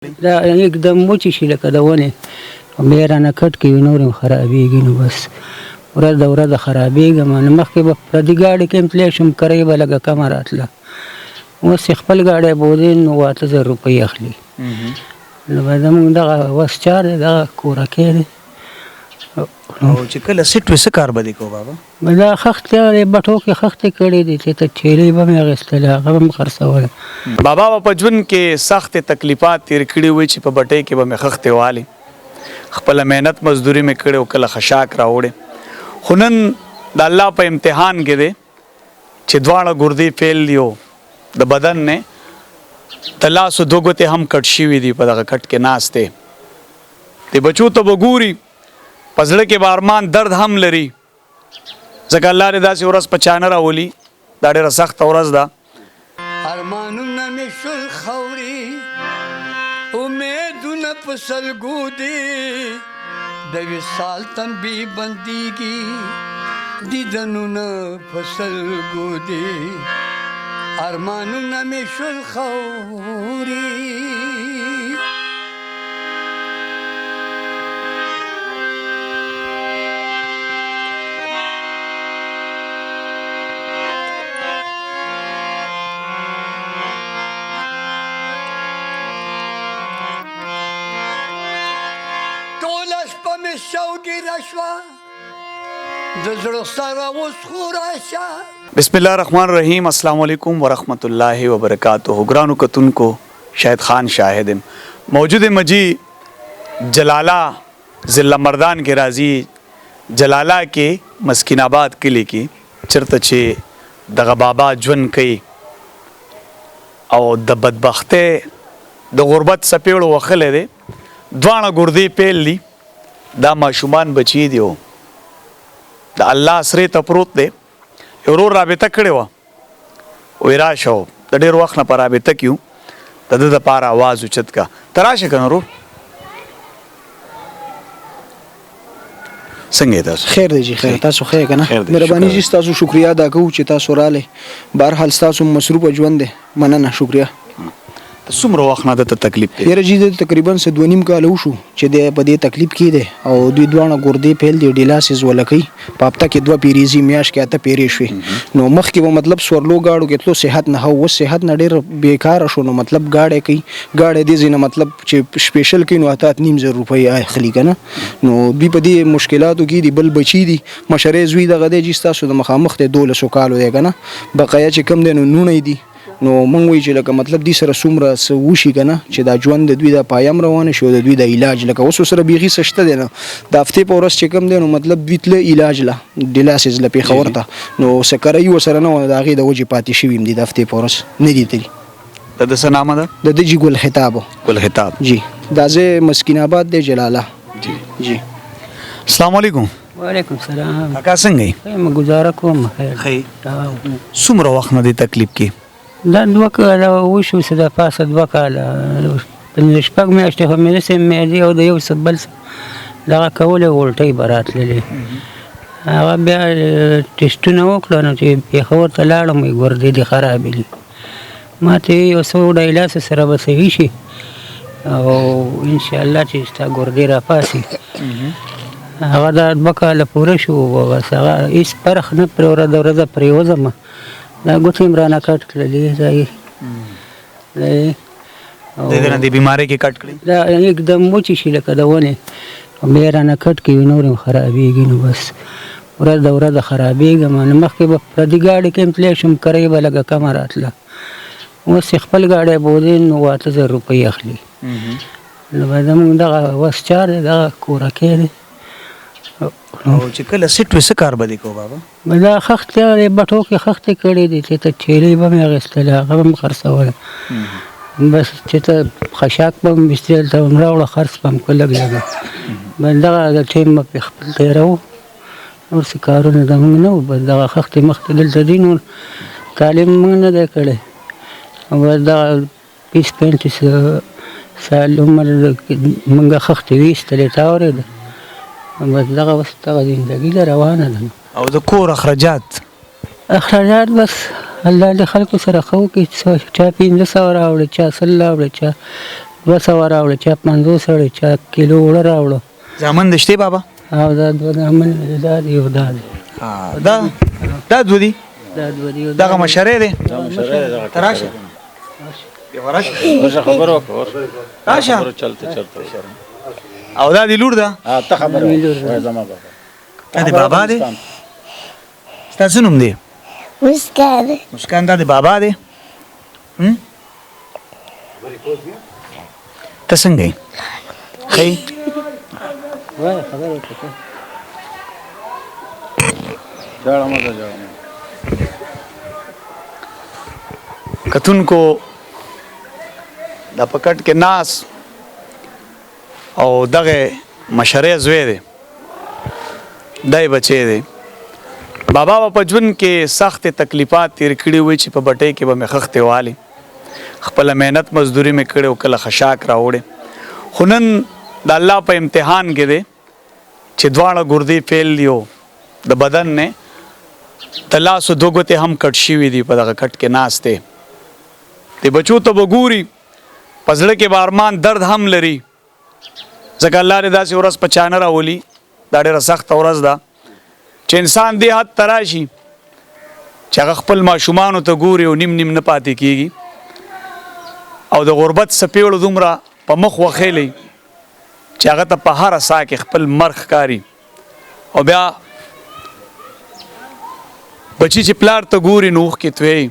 دا एकदम وچې شي لکه د ونې او بیا یې رانه کټ کوي نور هم خرابېږي نو بس ورځ د ورځه خرابېږم نو مخکې به پردي ګاډي کې هم تللی شم کرۍ به لږه کمه راتله اوس چې خپل ګاډی بولې نو 8000 روپۍ اخلي نو به زمونږ دغه وس چار دی دغه کورکۍ دی او چې کله سیټ وي څه کار به دې کوو بابا دا خښتې هغې بټو کې خښتې کړې دي چې ته چیلې به مې اخېستلې هغه به مې خرڅوله بابا په ژوند کې سختې تکلیفات تیر کړي وي چې په بټۍ کې به مې خښتې والي خپله محنت مزدوري مې کړې او کله خشاک راوړې خو نن د الله په امتحان کې دی چې دواړه ګردې فیل دي او د بدن نه د لاسو دوه ګوتې هم کټ شوي دي په دغه کټ کې ناست دی د بچو ته به ګوري په زړه کې به ارمان درد هم لري ځکه الله دې داسې ورځ په چا نه راولي دا ډېره سخته ورځ ده ارمانونه مې شول خاورې امیدونه په سلګو دي د وصال تنبي بندېږي دیدنونه په سلګو دي ارمانونه مې شول خاورې بسم الله الرحمن الرحیم السلام علیکم ورحمۃ اللہ وبرکاتہ گرانو کتونکو شاهد خان شاهد موجود مجی جلالہ ضلع مردان کې راځي جلالہ کې مسکین آباد کلی کې چرته چې دغه بابا ژوند کوي او د بدبختۍ د غربت سپېړو وخلې دی دواړه ګردې پیل دي دا ماشومان بچی دیو د الله سره ته پروت دی یو ورور رابطه کړې وه وایي راشه د ډېر وخت نه په رابطه کې یو د ده دپاره اواز اوچت کا ته راشه که نه ورور څنګه یې تاسو خیر دی جی خیر تاسو ښه یې که نه مهرباني جي ستاسو شکریا ادا کوو چې تاسو رالی بهرحال ستاسو مصروفه ژوند دی مننه شکریا څومره وخت نه دته تکلیف دی یاره جي د تقریبا څه 2.5 کاله وشو چې دی په دې تکلیف کې دی او دوی دواړه ګردې فیل دي ډیلاسیس ولکوي په هفته کې 2 پیریزي میاشت کې 8 پیرې شوې نو مخکې به مطلب سورلو ګاډو کې تلو صحت نه هو اوس صحت نه ډېر بېکاره شو نو مطلب ګاډی کوي ګاډی دې ځای نه مطلب چې سپیشل کوي نو 8.5 روپۍ اخلي که نه نو دوی په دې مشکلاتو کې دي بل بچي دي مشرۍ زوی دغه دی جي ستاسو د مخامخ دی 1200 کالو دی که نه بقایا چې کم دی نو نونی دي نو مونږ وایو چې لکه مطلب دوی سره څومره څه وشي که نه چې دا ژوند د دوی د پایم روانه شي او د دوی د علاج لکه اوس سره بیخي څه شته دی نه د هفتې په ورځ چې کم دی نو مطلب دوی تله علاج له ډیلاسیس له پېښور ته نو څه کرایي ورسره نه وه د هغې د وجې پاتې شوي هم دي د هفتې په ورځ نه دي تلي د ده څه نامه ده د ده جي ګل خطاب ګل خطاب جی دا ځای مسکین آباد دی جلاله جی السلام علیکم وعلیکم السلام کاکا څنګه یې ښه یم ګزاره کوم خیر ښه څومره وخت نه دی تکلیف کې دا 2 کاله وشو چې د پاسه 2 کاله 5 شپږ میاشتې خو مې داسې معدې او د یو څه بل څه دغه کولې الټۍ به راتللې هغه بیا ټسټونه وکړه نو چې پېښور ته لاړم وایي ګردې دې خرابې دي ما ته یو څه ډایلاسس سره به صحیح شي او انشاءالله چې ستا ګردې راپاسي هغه دا 2 کاله پوره شو بس هغه هېڅ فرق نه پرې ورځه پرېوځم دا ګوتې هم رانه کټ کړلې ځای د دې نه د بیمارۍ کې کټ کړي دا एकदम وچې شي لکه د ونې او بیا یې رانه کټ کوي نور هم خرابېږي نو بس ورځ د ورځه خرابېږم نو مخکې به پردي ګاډي کې هم تللی شم کرۍ به لږه کمه راتله اوس چې خپل ګاډی بولې نو 8000 روپۍ اخلي نو به زمونږ دغه وس چار دی دغه کورکۍ دی او چې کله سیټ وي څه کار به دې کوو بابا دا خښتې هغې بټو کې خښتې کړې دي چې ته چیلې به مې اخېستلې هغه به مې خرڅوله بس چې ته خشاک به مې ویستې دلته به مې راوړه خرڅ به مې کړه لږ لږه بس دغه د ټایم به پرې خپل تېروو نور څه کارونه زموږ نه وو بس دغه خښتې مخکې دلته دي نور تعلیم موږ نه دی کړی او بس دغه 20-25 سال عمر موږ خښتې ویستلې تا اورېده بس دغه اوس دغه زندګي ده روانه ده او د کور اخراجات بس الله د خلکو سره ښه وکړي چا 1500 راوړي چا 100 راوړي چا 200 راوړه چا 50 سړی چا کیلو اوړه راوړه زامن د شته بابا او دا دوه زامن دا دی یو دا دی دا دوه دي دا دوه دی دغه مشره دی تراشه راشه خبرو وکړه راشه چلته او دا دی لور ده ته خبره وای زما بابا دا دی بابا دی ستاسو نوم دی مسکان دا دی بابا دی ته څنګه یې ښه وای خبره وکړه جاړه مده کتونکو د پکټ کې ناس او دغه مشره زوی دی دای بچی دی بابا په ژوند کې سخت تکلیفات تیر کړي وي چې په بټۍ کې به مې خښتې والی خپل مهنت مزدوري مې کړې او کله خشاک راوړې خو نن د الله په امتحان کې دی چې دواړه ګردې فیل دیو د بدن نه د لاسو دوه ګوتې هم کټ شوي دي په دغه کټ کې ناست دی د بچو ته به ګوري په زړه کې به ارمان درد هم لري ځکه الله دې داسې ورځ په چا نه راولي دا ډېره سخته ورځ ده چې انسان دې حد ته راشي چې هغه خپل ماشومانو ته ګوري او نیم نیم نه پاتې کېږي او د غربت څپېړو دومره په مخ وخېلی چې هغه ته په هره ساه کې خپل مرګ ښکاري او بیا بچی چې پلار ته ګوري نو اوښکې تویوي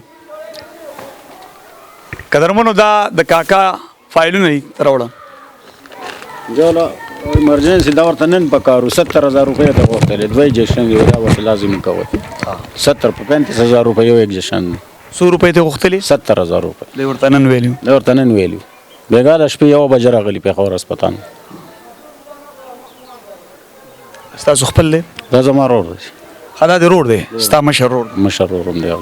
قدرمنو دا د کاکا فایلونه دي راوړه جوړه ایمرجنسي دا ورته نن پکارو 70000 روپۍ ته غوښتلې دوه انجکشن دی دا ورته لازمي کوي 70 په 35000 روپۍ یو انجکشن 100 روپۍ ته غوښتلې 70000 روپۍ دی ورته نن ویلیو بیګا د شپې یو بجه راغلی پېښور هسپتال ستاسو خپل دی دا زما رور دی دا د روډ دی ستا مشر روډ مشرورم دی او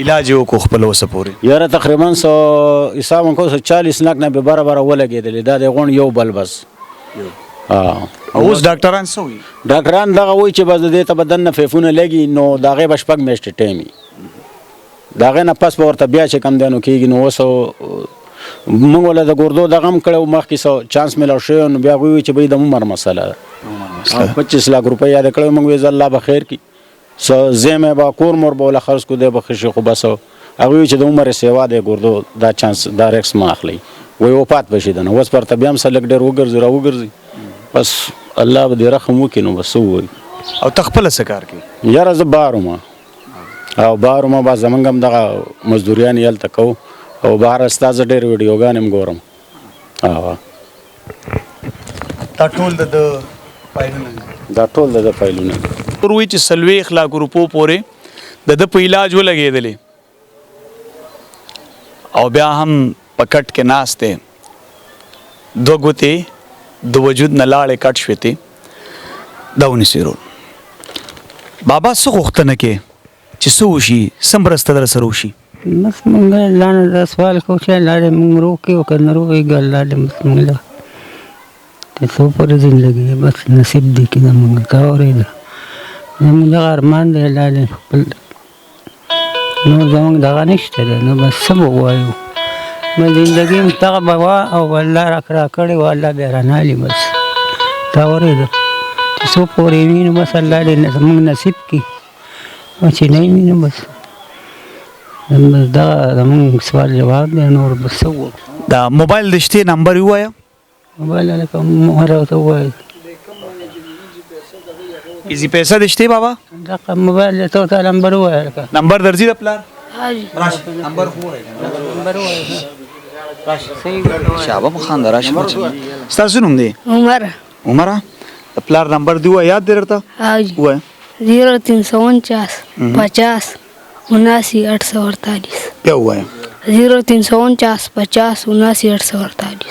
علاج یې وکړو خپل اوسه پورې یاره تقریبا حساب کو 40 لاک نه به برابر ولګېدلې دا د غون یو بل بس اوس ډاکټران څه وایي ډاکټران دغه وایي چې بس دې ته بدن نه فیفونه لګي نو د هغې به شپږ میاشتې ټایمي د هغې نه پس به ورته بیا چې کم دی نو کېږي نو اوس موږ وله د ګردو دغه هم کړی و مخکې چانس میلاو شوی نو بیا هغوی وایي چې بهی د عمر مسله ده 25 لاک روپۍ یاده کړی موږ وایي الله به خیر کړي زیمه با کور مور بوله خرڅ کو دی بخښي خو بس هغه چې د عمر سیوا دی ګردو دا چانس دا ریکس ما اخلي وای وفات بشي دنه اوس پرته بیا هم سلک ډېر وګرځي بس الله به دې رحم وکړي نو بس وای او تخپل څه کار کوي یاره زه بارومه با زمونږ هم دغه مزدوریان یې هلته کوو او بهر ستا زه ډېر ویډیوګانې هم ګورم دا ټول د فایلونه وروي چې 40 لاک روپو پورې د په علاج ولګېدلې او بیا هم په کټ کې ناست دی دوه ګوتې د وجود نه لاړې کټ شوې تې دا ونیسئ رول بابا څه غوښتنه کې چې څه وشي څه مرسته در سره وشي بس موږ الله نه دا سوال کوو چې الله دې موږ روکړي او که نه روکېږي الله دې بس موږ له څو پورې زندګي بس نصیب دی که نه موږ ته اورېده زموږ دغه ارمان دی الله دې خپل نور زموږ دغه نشته دی نو بس څه به ووایو بس زندګي هم دغه به وه او الله راکړې وه الله بیا رانالي بس تا اورېده چې څو پورې وي نو بس الله دې زموږ نصیب کړي او چې نه وي نو بس دغه زموږ سوال جواب دی نور بس څه ووایو دا موبایل د شتې نمبر یې ووایه موبایل هلکه مهر ورته ووایه ایزي پیسه د شتې بابا دغه موبایل دی ته ورته نمبر ووایه هلکه نمبر درځي د پلار راشه نمبر ووایه نمبر ووایه شابه مخان راشه ستاسو نوم دی عمره د پلار نمبر دی ووایه یاد دی درته ووایه 0349 50 79848 بیا ووایه 0349 50 79848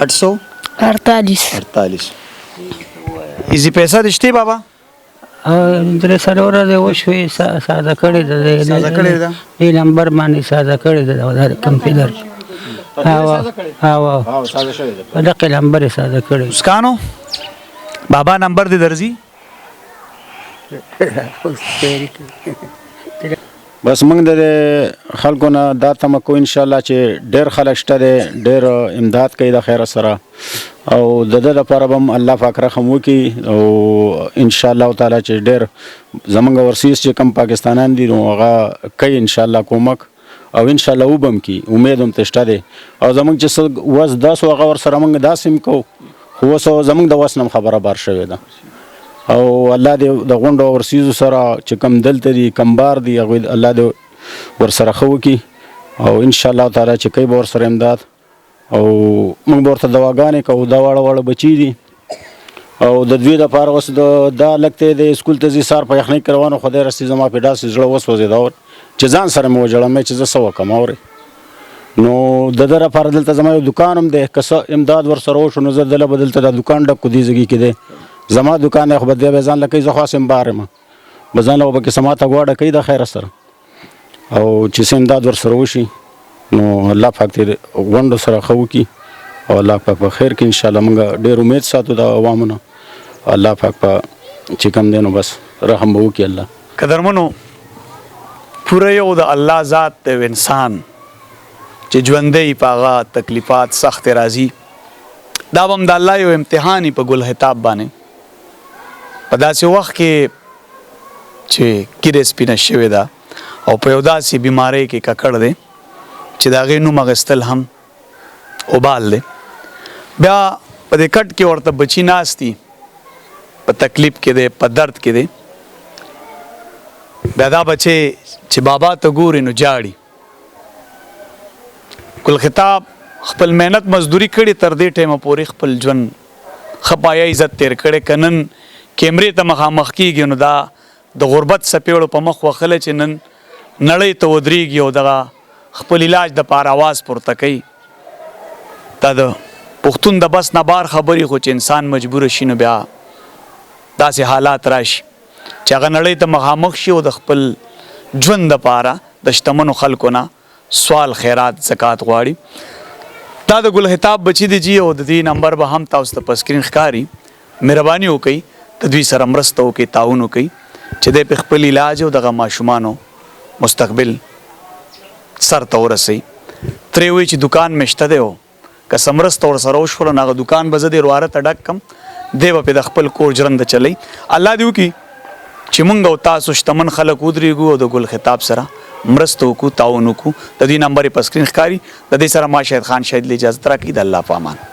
848 ایزي پیسه د شتې بابا درې څلور ورځې وشوې ساده کړې ده دې نمبر باندې ساده کړې ده د کمپیوټر په دغه نمبر یې ساده کړې مسکانو بابا نمبر دې درځي بس موږ د خلکو نه دا تمه کوو انشاءالله چې ډېر خلک شته دی ډېر امداد کوي د خیره سره او د ده دپاره به هم الله پاک رحم وکړي او انشاءالله تعالی چې ډېر زموږ ورسیز چې کم پاکستانیان دي نو هغه کوي انشاءالله کومک او انشاءالله وبم کی امید هم تشته دی او زموږ چې څه وس 10 هغه ورسره موږ داسې هم کوو خو اوس زموږ د وس نه خبره بار شوې ده او الله دې د غونډو ورسیزو سره چې کم دلته دي کم بار دي هغوی الله دې ورسره ښه وکړي او انشاءالله تعالی چې کوي به ورسره امداد او موږ به ورته دواګانې کوو دا واړه واړه بچي دي او د دوی دپاره اوس دا لږ دی سکول ته ځي سهار په یخنۍ کې روان خدای راسي زما پې داسې زړه وسوځېده چې ځان سره مې وژړم چې زه څه وکړم اورې نو د ده لپاره دلته زما یو دوکان هم دی که څه امداد ورسره وشو نو زه دله به دلته دا دوکان ډک کړو دې ځایږي کې دی زما دوکان دی خو به دی به ځان له کوي زه خو هسې بار یم به ځان له به پکې څه ماته غواړه کوي د خیره سره او چې څه امداد ورسره وشي نو الله پاک دې غونډو سره ښه وکړي او الله پاک په خیر کې انشاءالله موږ ډېر امید ساتو د عوامو نه الله پاک په چې کوم دی نو بس رحم به وکړي الله قدرمنو پوره یو د الله ذات دی انسان چې ژوندی په هغه تکلیفات سخت راځي دا به هم د الله یو امتحان په ګل خطاب باندې په داسې وخت کې چې ګیره سپینه شوې ده او په یو داسې بیمارۍ کې ککړ دی چې د هغې نوم اخیستل هم وبال دی بیا په دې کټ کې ورته بچي ناست دي په تکلیف کې دی په درد کې دی بیا دا بچی چې بابا ته ګوري نو جاړي ګل خطاب خپل محنت مزدوري کړې تر دې ټیمه پورې خپل ژوند ښه پایه عزت تیر کړی که نن کیمرې ته مخامخ کېږي نو دا د غربت څپېړو په مخ وښلی چې نن نړۍ ته ودرېږي او دغه خپل علاج دپاره اواز پورته کوي دا د پښتون د بس نه بار خبرې خو چې انسان مجبوره شي نو بیا داسې حالات راشي چې هغه نړۍ ته مخامخ شي او د خپل ژوند دپاره د شتمنو خلکو نه سوال خیرات زکات غواړي دا د ګل خطاب بچي دی جی او د دې نمبر به هم تاسو ته په سکرین ښکاري مهرباني وکړئ د دوی سره مرسته وکړئ تعاون وکړئ چې دی په خپل علاج او دغه ماشومانو مستقبل سر ته ورسوي ترې وایي چې دکان مې شته دی او که څه مرسته ورسره وشوله نو هغه دکان به زه دې رواره ته ډک کړم دی به پې د خپل کور ژرنده چلی الله دې وکړي چې موږ او تاسو شتمن خلک ودرېږو او د ګل خطاب سره مرسته وکړو تعاون وکړو د دې نمبر یې په سکرین ښکاري د دې سره ما شهید خان شهید له اجازت راکړي د الله په امان